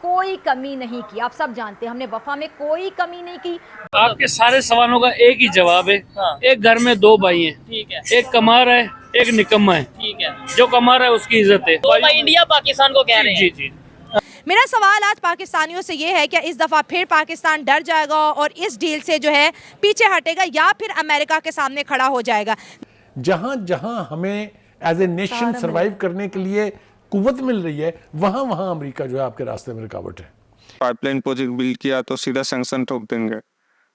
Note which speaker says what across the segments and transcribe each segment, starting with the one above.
Speaker 1: कोई कमी नहीं की। आप सब जानते हैं हमने वफा में कोई कमी नहीं की।
Speaker 2: आपके सारे सवालों का एक ही जवाब है।
Speaker 3: हाँ।
Speaker 2: एक घर में दो भाई हैं,
Speaker 3: ठीक है,
Speaker 2: एक कमा रहा है, एक निकम्मा है।
Speaker 3: ठीक है।
Speaker 2: जो कमा रहा है उसकी इज्जत है।
Speaker 3: तो भाई इंडिया पाकिस्तान को कह रहे हैं।
Speaker 2: जी जी।
Speaker 4: मेरा सवाल आज पाकिस्तानियों से ये है कि इस दफ़ा फिर पाकिस्तान डर जाएगा और इस डील से जो है पीछे हटेगा या फिर अमेरिका के सामने खड़ा हो जाएगा।
Speaker 5: जहां जहां हमें एज ए नेशन सरवाइव करने के लिए कुव्वत मिल रही है, वहां वहां अमेरिका जो है आपके रास्ते में रुकावट है।
Speaker 6: पाइपलाइन प्रोजेक्ट बिल्ड किया तो सीधा सैंक्शन ठोक देंगे।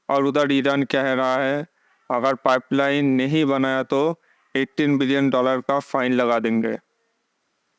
Speaker 6: और उधर ईरान कह रहा है अगर पाइपलाइन नहीं बनाया तो $18 बिलियन का फाइन लगा देंगे।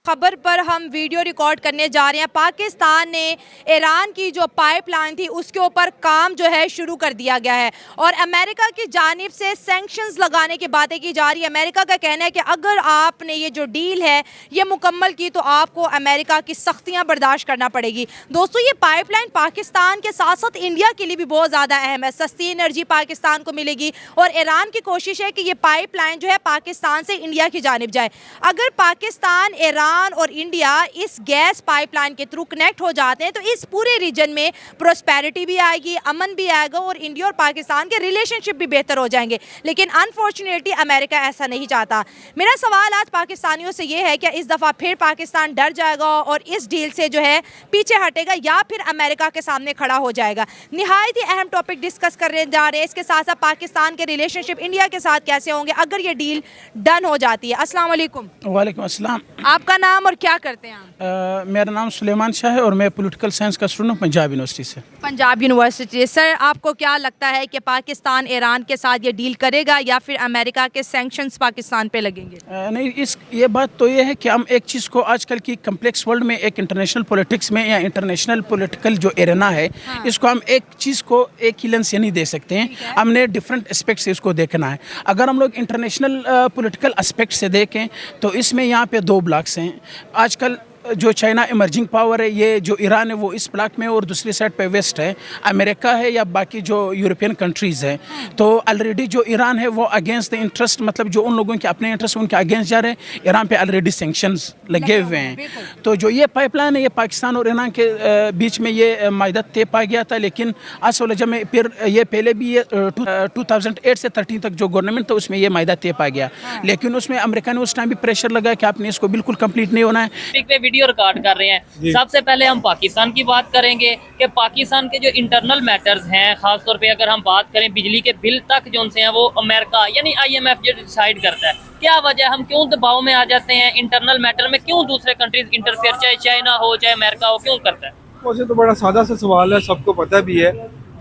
Speaker 4: खबर पर हम वीडियो रिकॉर्ड करने जा रहे हैं। पाकिस्तान ने ईरान की जो पाइपलाइन थी उसके ऊपर काम जो है शुरू कर दिया गया है और अमेरिका की जानिब से सैंक्शंस लगाने की बातें की जा रही है। अमेरिका का कहना है कि अगर आपने ये जो डील है ये मुकम्मल की तो आपको अमेरिका की सख्तियां बर्दाश्त करना पड़ेगी। दोस्तों, ये पाइपलाइन पाकिस्तान के साथ साथ इंडिया के लिए भी बहुत ज़्यादा अहम है। सस्ती एनर्जी पाकिस्तान को मिलेगी और ईरान की कोशिश है कि ये पाइपलाइन जो है पाकिस्तान से इंडिया की जानिब जाए। अगर पाकिस्तान, ईरान और इंडिया इस गैस पाइपलाइन के थ्रू कनेक्ट हो जाते हैं तो इस पूरे रीजन में प्रोस्पेरिटी भी आएगी, अमन भी आएगा और इंडिया और पाकिस्तान के रिलेशनशिप भी बेहतर हो जाएंगे। लेकिन अनफॉर्चुनेटली अमेरिका ऐसा नहीं चाहता। मेरा सवाल आज पाकिस्तानियों से ये है कि इस दफ़ा फिर पाकिस्तान डर जाएगा और इस डील से जो है पीछे हटेगा या फिर अमेरिका के सामने खड़ा हो जाएगा। निहायत ही अहम टॉपिक डिस्कस करने जा रहे हैं। इसके साथ साथ पाकिस्तान के रिलेशनशिप इंडिया के साथ कैसे होंगे अगर ये डील डन हो जाती है। अस्सलाम वालेकुम।
Speaker 7: वालेकुम अस्सलाम।
Speaker 4: आपका नाम और क्या करते हैं आप?
Speaker 7: मेरा नाम सुलेमान शाह है और मैं पॉलिटिकल साइंस का स्टूडेंट हूँ पंजाब यूनिवर्सिटी से।
Speaker 4: पंजाब यूनिवर्सिटी। सर, आपको क्या लगता है कि पाकिस्तान ईरान के साथ ये डील करेगा या फिर अमेरिका के सैंक्शंस पाकिस्तान पे लगेंगे?
Speaker 7: नहीं, ये बात तो ये है कि हम एक चीज़ को आजकल की कम्प्लेक्स वर्ल्ड में, एक इंटरनेशनल पॉलिटिक्स में या इंटरनेशनल पॉलिटिकल जो एरेना है,
Speaker 4: हाँ।
Speaker 7: इसको हम एक चीज़ को एक ही लेंस से नहीं दे सकते हैं। हमने डिफरेंट एस्पेक्ट से इसको देखना है। अगर हम लोग इंटरनेशनल पॉलिटिकल एस्पेक्ट से देखें तो इसमें यहाँ पे दो ब्लॉक्स हैं। आजकल जो चाइना इमर्जिंग पावर है, ये जो ईरान है वो इस ब्लॉक में और दूसरी साइड पे वेस्ट है, अमेरिका है या बाकी जो यूरोपियन कंट्रीज़ हैं। तो ऑलरेडी जो ईरान है वो अगेंस्ट द इंटरेस्ट, मतलब जो उन लोगों के अपने इंटरेस्ट उनके अगेंस्ट जा रहे हैं। ईरान पे ऑलरेडी सैंक्शंस लगे हुए हैं। तो जो ये पाइपलाइन है ये पाकिस्तान और ईरान के बीच में ये माहिदा तय पा गया था। लेकिन आज वाले जब में फिर ये पहले भी ये 2008 से 13 तक जो गवर्नमेंट था उसमें ये माहिदा तय पा गया। लेकिन उसमें अमेरिका ने उस टाइम भी प्रेशर लगा कि आपने इसको बिल्कुल कंप्लीट नहीं होना है।
Speaker 3: वीडियो रिकॉर्ड कर रहे हैं। सबसे पहले हम पाकिस्तान की बात करेंगे कि पाकिस्तान के जो इंटरनल मैटर्स हैं, खासतौर पे अगर हम बात करें बिजली के बिल तक जो उनसे हैं वो अमेरिका यानी IMF जो डिसाइड करता है। क्या वजह, हम क्यों दबाव में आ जाते हैं इंटरनल मैटर में? क्यों दूसरे कंट्रीज इंटरफेयर, चाहे चाइना हो चाहे अमेरिका हो, क्यों करता है?
Speaker 8: वैसे तो बड़ा सादा सा सवाल है, सबको पता भी है।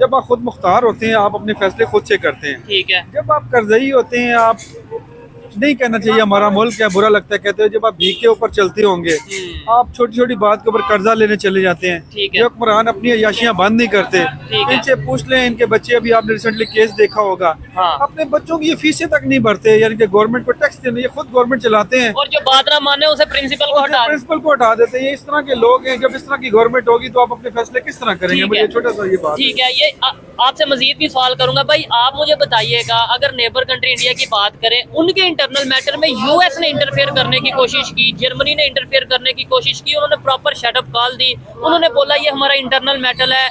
Speaker 8: जब आप खुद मुख्तार होते हैं आप अपने फैसले खुद से करते हैं।
Speaker 3: ठीक है।
Speaker 8: जब आप कर्जई होते हैं, आप नहीं कहना चाहिए हमारा मुल्क है, बुरा लगता है कहते हो। जब आप भीख के ऊपर चलते होंगे, आप छोटी छोटी बात के ऊपर कर्जा लेने चले जाते हैं।
Speaker 3: ठीक है।
Speaker 8: जो हुक्मरान अपनी अयाशियां बंद नहीं करते, इनसे पूछ लें। इनके बच्चे, अभी आपने रिसेंटली केस देखा होगा,
Speaker 3: हाँ।
Speaker 8: अपने बच्चों की ये फीसें तक नहीं भरते, यानी कि गवर्नमेंट को टैक्स देने, ये खुद गवर्नमेंट चलाते हैं।
Speaker 3: और जो बात ना माने उसे प्रिंसिपल को
Speaker 8: हटा देते हैं। ये इस तरह के लोग हैं। जब इस तरह की गवर्नमेंट होगी तो आप अपने फैसले किस तरह करेंगे? मुझे छोटा सा ये बात।
Speaker 3: ठीक है, ये आपसे मजीद भी सवाल करूंगा। भाई आप मुझे बताइएगा, अगर नेबर कंट्री इंडिया की बात करें, उनके इंटरनल मैटर में US ने इंटरफेयर करने की कोशिश की, जर्मनी ने इंटरफेयर करने की कोशिश की, उन्होंने प्रॉपर शटअप कॉल दी। उन्होंने बोला ये हमारा इंटरनल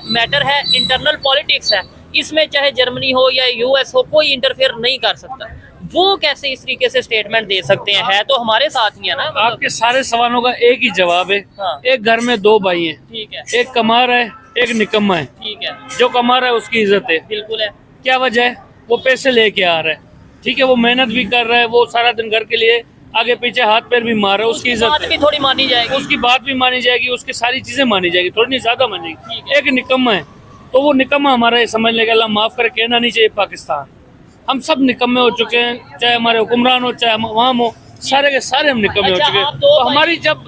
Speaker 3: मैटर है, इंटरनल पॉलिटिक्स है, इसमें चाहे जर्मनी हो या US हो, कोई इंटरफेयर नहीं कर सकता। वो कैसे इस तरीके से स्टेटमेंट दे सकते हैं? है तो हमारे साथ ही है ना।
Speaker 2: आपके सारे सवालों का एक ही जवाब है।
Speaker 3: हाँ।
Speaker 2: एक घर में दो भाई हैं,
Speaker 3: ठीक है,
Speaker 2: एक कमा रहा है, एक निकम्मा है।
Speaker 3: ठीक है।
Speaker 2: जो कमा रहा है उसकी इज्जत है।
Speaker 3: बिल्कुल है।
Speaker 2: क्या वजह है? वो पैसे लेके आ रहा है, ठीक है, वो मेहनत भी कर रहा है, वो सारा दिन घर के लिए आगे पीछे हाथ पैर भी मार रहा है, उसकी इज्जत
Speaker 3: भी थोड़ी मानी जाएगी।
Speaker 2: उसकी बात भी मानी जाएगी, उसकी सारी चीजें मानी जाएगी, थोड़ी नहीं ज्यादा मानी जाएगी। एक निकम्मा है तो वो निकम्मा हमारा ये समझ लेगा, अल्लाह माफ करे, कहना नहीं चाहिए पाकिस्तान। हम सब निकम्मे हो चुके हैं, चाहे हमारे हुक्मरान हो चाहे हम हो, सारे के सारे हम निकम्मे हो चुके हैं। तो हमारी जब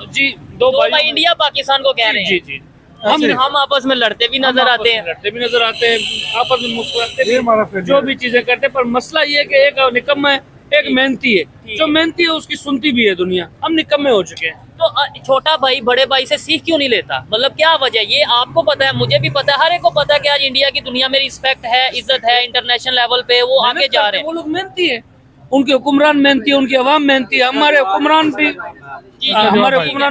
Speaker 2: दो भाई
Speaker 3: इंडिया पाकिस्तान को कह रहे हैं।
Speaker 2: जी जी।
Speaker 3: हम आपस में लड़ते भी नजर आते हैं,
Speaker 2: आपस में मुस्कुराते, जो भी चीजें करते हैं। पर मसला ये है कि एक निकम्मा है, एक मेहनती है। जो मेहनती है उसकी सुनती भी है दुनिया। हम निकम्मे हो चुके हैं।
Speaker 3: तो छोटा भाई बड़े भाई से सीख क्यों नहीं लेता? मतलब क्या वजह? ये आपको पता है, मुझे भी पता है, हर एक को पता है कि आज इंडिया की दुनिया में रिस्पेक्ट है, इज्जत है, इंटरनेशनल लेवल पे वो आगे जा रहे हैं।
Speaker 2: वो लोग मेहनती है, उनके हुक्मरान मेहनती है, उनकी अवाम मेहनती है, हमारे हुक्मरान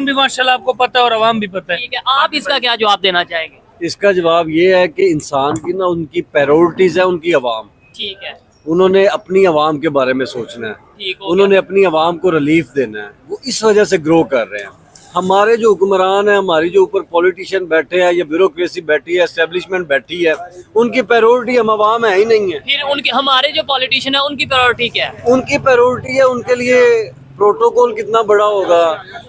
Speaker 2: भी माशाल्लाह आपको पता है और अवाम भी पता है।
Speaker 3: ठीक है, आप इसका क्या जवाब देना चाहेंगे?
Speaker 9: इसका जवाब ये है कि इंसान की ना उनकी प्रायोरिटीज है उनकी अवाम।
Speaker 3: ठीक है,
Speaker 9: उन्होंने अपनी अवाम के बारे में सोचना है,
Speaker 3: ठीक हो
Speaker 9: उन्होंने अपनी अवाम को रिलीफ देना है, वो इस वजह से ग्रो कर रहे हैं। हमारे जो हुक्मरान है, हमारी जो ऊपर पॉलिटिशियन बैठे हैं या ब्यूरोक्रेसी बैठी है, एस्टेब्लिशमेंट बैठी है, उनकी प्रायोरिटी हम अवाम है ही नहीं है।
Speaker 3: फिर उनके हमारे जो पॉलिटिशियन है उनकी प्रायोरिटी क्या है?
Speaker 9: उनकी प्रायोरिटी है उनके लिए प्रोटोकॉल कितना बड़ा होगा,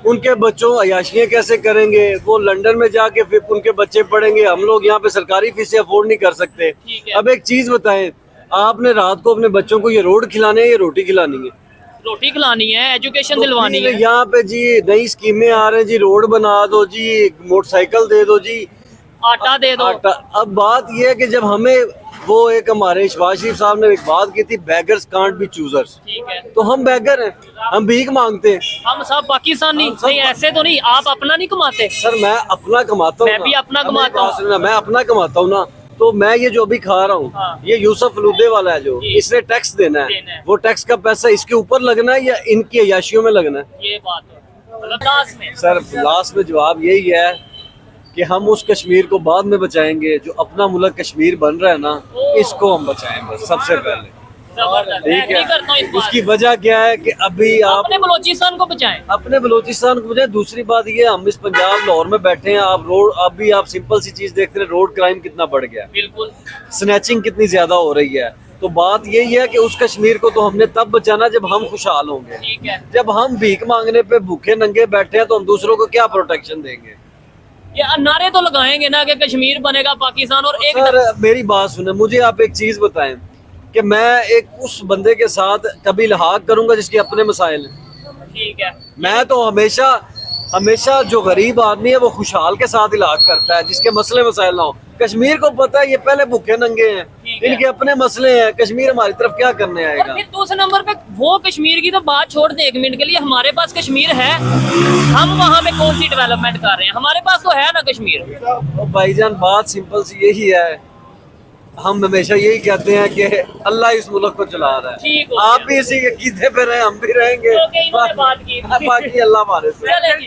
Speaker 9: उनके बच्चों अयाशियाँ कैसे करेंगे, वो लंदन में जाके फिर उनके बच्चे पढ़ेंगे, हम लोग यहाँ पे सरकारी फीसें अफोर्ड नहीं कर सकते।
Speaker 3: ठीक है।
Speaker 9: अब एक चीज बताएं, आपने रात को अपने बच्चों को ये रोड खिलाने है या रोटी खिलानी है?
Speaker 3: रोटी खिलानी है, एजुकेशन
Speaker 9: तो
Speaker 3: दिलवानी
Speaker 9: फिर
Speaker 3: है।
Speaker 9: यहाँ पे जी नई स्कीमें आ रही हैं जी, रोड बना दो जी, मोटरसाइकिल दे दो जी,
Speaker 3: आटा दे दो।
Speaker 9: आटा। अब बात यह है कि जब हमें वो एक हमारे शहबाज शरीफ साहब ने एक बात की थी, बैगर्स कांट बी चूजर्स,
Speaker 3: ठीक है,
Speaker 9: तो हम बैगर हैं, हम भीख मांगते हैं।
Speaker 3: हम सब पाकिस्तानी नहीं, ऐसे तो नहीं, आप अपना नहीं कमाते?
Speaker 9: सर मैं अपना कमाता हूँ,
Speaker 3: मैं भी अपना कमाता हूँ।
Speaker 9: मैं अपना कमाता हूँ ना, तो मैं ये जो अभी खा रहा हूँ,
Speaker 3: हाँ।
Speaker 9: ये यूसुफ फलूदे वाला है जो,
Speaker 3: जी।
Speaker 9: इसने टैक्स देना
Speaker 3: देना
Speaker 9: है,
Speaker 3: है।
Speaker 9: वो टैक्स का पैसा इसके ऊपर लगना है या इनकी अयाशियों में लगना है?
Speaker 3: ये बात है। मतलब लास्ट में
Speaker 9: सर लास्ट में जवाब यही है कि हम उस कश्मीर को बाद में बचाएंगे, जो अपना मुल्क कश्मीर बन रहा है ना, इसको हम बचाएं बस सबसे पहले।
Speaker 3: जबरदस्त, मैं
Speaker 9: ठीक
Speaker 3: नहीं करता हूँ इस
Speaker 9: है,
Speaker 3: बात
Speaker 9: उसकी
Speaker 3: पे।
Speaker 9: वजह क्या है कि अभी आप
Speaker 3: अपने बलोचिस्तान को बचाएं।
Speaker 9: अपने बलूचिस्तान को बजाय, दूसरी बात ये, हम इस पंजाब लाहौर में बैठे हैं, आप रोड, अभी आप सिंपल सी चीज देखते हैं, रोड क्राइम कितना बढ़ गया,
Speaker 3: बिल्कुल।
Speaker 9: स्नैचिंग कितनी ज्यादा हो रही है। तो बात यही है कि उस कश्मीर को तो हमने तब बचाना जब हम खुशहाल होंगे।
Speaker 3: ठीक है,
Speaker 9: जब हम भीख मांगने पे भूखे नंगे बैठे हैं तो हम दूसरों को क्या प्रोटेक्शन देंगे?
Speaker 3: ये नारे तो लगाएंगे ना कि कश्मीर बनेगा पाकिस्तान, और एक
Speaker 9: सर मेरी बात सुने, मुझे आप एक चीज बताएं कि मैं एक उस बंदे के साथ कभी लिहाज करूंगा जिसके अपने मसाइल हैं?
Speaker 3: ठीक है,
Speaker 9: मैं तो हमेशा जो गरीब आदमी है वो खुशहाल के साथ इलाज करता है, जिसके मसले मसाइल ना हो। कश्मीर को पता है ये पहले भूखे नंगे हैं,
Speaker 3: ठीक है।
Speaker 9: इनके अपने मसले हैं, कश्मीर हमारी तरफ क्या करने
Speaker 3: और
Speaker 9: आएगा?
Speaker 3: फिर दूसरे नंबर पे वो कश्मीर की तो बात छोड़ दे एक मिनट के लिए, हमारे पास कश्मीर है, हम वहाँ पे कौन सी डेवलपमेंट कर रहे हैं? हमारे पास तो है ना कश्मीर।
Speaker 9: तो भाईजान बात सिंपल सी यही है, हम हमेशा यही कहते हैं कि अल्लाह इस मुल्क को चला रहा
Speaker 3: ठीक
Speaker 9: है,
Speaker 3: हो
Speaker 9: आप
Speaker 3: गया।
Speaker 9: भी इसी के कीधे पे रहे, हम भी रहेंगे,
Speaker 3: ओके, इन्होंने बात की।
Speaker 9: बाकी अल्लाह हमारे से।
Speaker 3: चले जी।